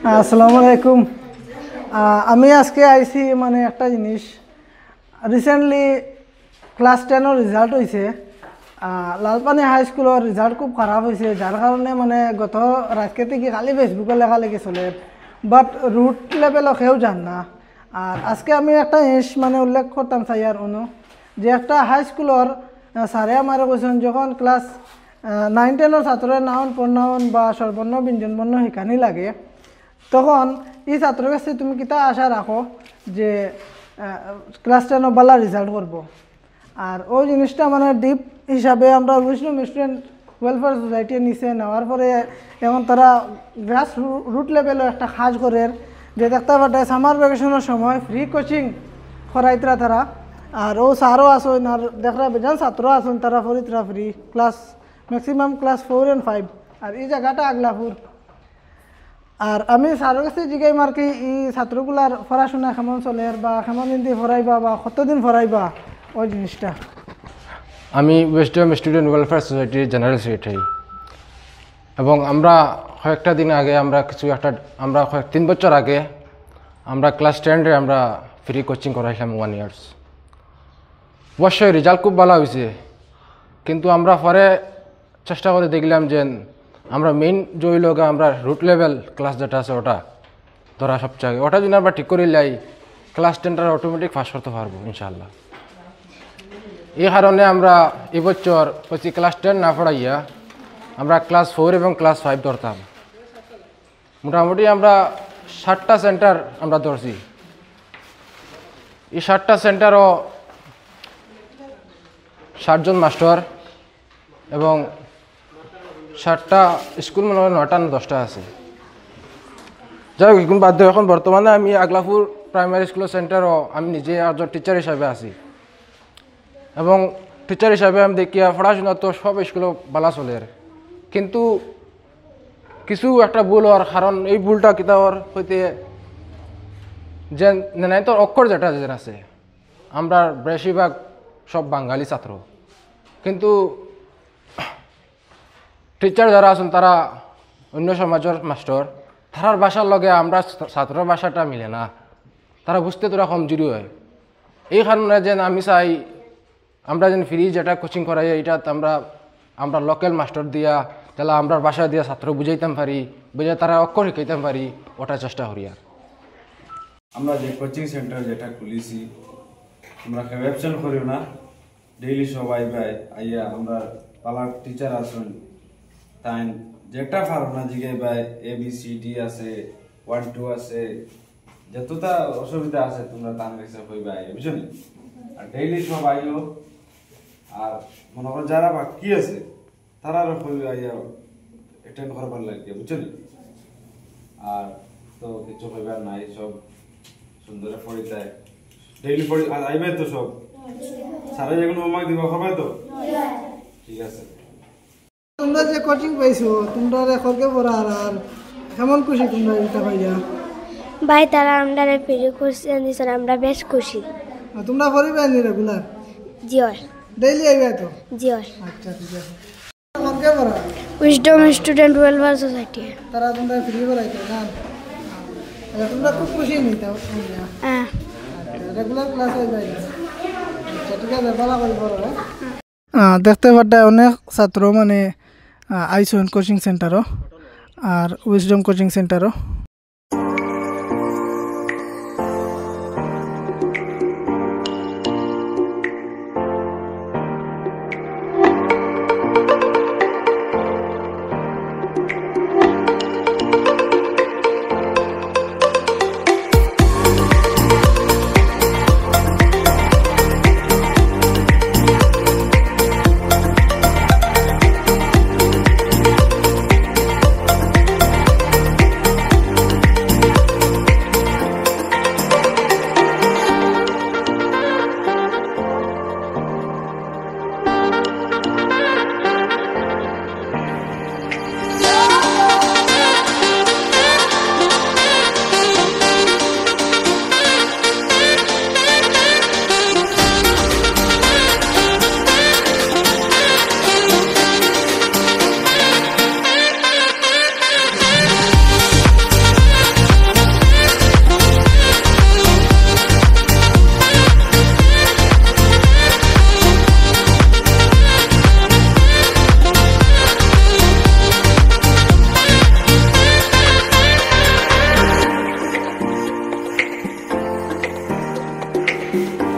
আসসালামু আলাইকুম। আমি আজকে আইছি মানে একটা জিনিস রিসেন্টলি ক্লাস 10 রেজাল্ট হয়েছে। লালপানি হাই স্কুলের রেজাল্ট খুব খারাপ হয়েছে, যার কারণে মানে গত রাতকে থেকে খালি ফেসবুকে লেখালেখি চলে, বাট রুট লেভেলও কেউ জান না। আর আজকে আমি একটা জিনিস মানে উল্লেখ করতাম চাই আর যে একটা হাই স্কুলের স্যারে আমার কোয়েশন যখন ক্লাস 9-10 ছাত্রের নাউন প্রনাউন বা স্বরবর্ণ ব্যঞ্জন বর্ণ শিখানি লাগে, তখন এই ছাত্রের কাছে তুমি কিতা আশা রাখো যে ক্লাস 10 ভালো রেজাল্ট করবো। আর ওই জিনিসটা মানে ডিপ হিসাবে আমরা উইজডম স্টুডেন্ট ওয়েলফেয়ার সোসাইটি নিচে নেওয়ার পরে এখন তারা গ্রাস রুট লেভেলে একটা কাজ করে, যে দেখতে পাঠায় সামার ভ্যাকেশনের সময় ফ্রি কোচিং করাইতরা তারা। আর ও স্যারও আসেন আর দেখা বেজান ছাত্র আসেন, তারা ফরিতরা free class maximum class 4 and 5। আর এই জায়গাটা আগলাপুর। আর আমি স্যারের কাছে জিজ্ঞাই আর কি এই ছাত্রগুলার পড়াশোনা কেমন চলে বা কেমন দিন দিয়ে পড়াইবা বা কতদিন পড়াইবা ওই জিনিসটা। আমি উইজডম স্টুডেন্ট ওয়েলফেয়ার সোসাইটির জেনারেল সেক্রেটারি, এবং আমরা কয়েকটা দিন আগে আমরা 3 বছর আগে আমরা ক্লাস 10 আমরা ফ্রি কোচিং করাইলাম 1 years। অবশ্যই রেজাল্ট খুব ভালো হয়েছে, কিন্তু আমরা পরে চেষ্টা করে দেখলাম যে আমরা মেইন জয়লগা আমরা রুট লেভেল ক্লাস যেটা আছে ওটা ধরা সবচেয়ে আগে, ওটা যদি আমরা ঠিক করে লাই ক্লাস 10টা অটোমেটিক পাস করতে পারবো ইনশাআল্লাহ। এই কারণে আমরা এবছর ক্লাস 10 না পড়াইয়া আমরা ক্লাস 4 এবং ক্লাস 5 ধরতাম। মোটামুটি আমরা 7টা সেন্টার আমরা ধরছি। এই 7টা সেন্টারও 60 জন মাস্টার এবং 7টা স্কুল মনে হয় 9টা না 10টা আছে। যাই হোক, এখন বাধ্য এখন বর্তমানে আমি আগলাপুর প্রাইমারি স্কুল সেন্টারও আমি নিজে একজন টিচার হিসাবে আছি, এবং টিচার হিসাবে আমি দেখি পড়াশোনা তো সব স্কুলে ভালো চলে, কিন্তু কিছু একটা ভুল হওয়ার কারণ এই ভুলটা কিতাবর হইতে যে নাই তোর অক্ষর যেটা যেন আছে, আমরা বেশিরভাগ সব বাঙালি ছাত্র, কিন্তু টিচার যারা আছেন তারা অন্য সমাজের মাস্টার, তারার ভাষার লগে আমরা ছাত্রের ভাষাটা মিলে না, তারা বুঝতে তোরা কমজোরি হয়। এই কারণে যেন আমি চাই আমরা যেন ফ্রি যেটা কোচিং করাই এটা আমরা লোকাল মাস্টার দিয়া তাহলে আমরা ভাষা দিয়া ছাত্র বুঝাইতাম পারি, বুঝে তারা অক্ষর শিখাইতাম পারি, ওটা চেষ্টা করি। আর আমরা যে কোচিং সেন্টার যেটা খুলেছি আমরা ওয়েবসাইট করিও না, ডেইলি সবাই ভাই আইয়া আমরা পালার টিচার আসুন তাই যেটা পারো না জিগে ভাই ABCD আছে 1 2 আছে, যতটা অসুবিধা আছে তোমরা তার কাছে কইবা বুঝছো নি। আর ডেইলি সব আইও, আর মনে করো যারা বাকি আছে তারারও কইবা আইয়া অ্যাটেন্ড করবার লাগে বুঝছো নি। আর তো কিছু কইবার নাই, সব সুন্দর পড়িতায় ডেইলি পড়ি আইবে তো সব সারা যেগুলো হোমওয়ার্ক দিব হবে তো ঠিক আছে। তোমরা যে কোচিং পাইছো তোমরা রেকর্ডকে পড়া আর কেমন খুশি তোমরা এটা পাইয়া? ভাই তারা আমরা ফ্রি কোচিং দিছেন, আমরা বেশ খুশি। তোমরা পড়িবা নি রেগুলার? জি হয়। ডেইলি আইবা তো? জি হয়। আচ্ছা ঠিক আছে। রেকর্ডকে পড়া উইজডম স্টুডেন্ট ওয়েলফেয়ার সোসাইটি। তারা তোমরা ফ্রি পড়াইতো না? আচ্ছা তোমরা খুব খুশি নি তাও? হ্যাঁ। রেগুলার ক্লাস আইবা? আচ্ছা ঠিক আছে, ভালো করে পড়ো। দেখতে পারতায় অনেক ছাত্র মানে আইসন কোচিং সেন্টারও আর উইজডম কোচিং সেন্টারও। করছি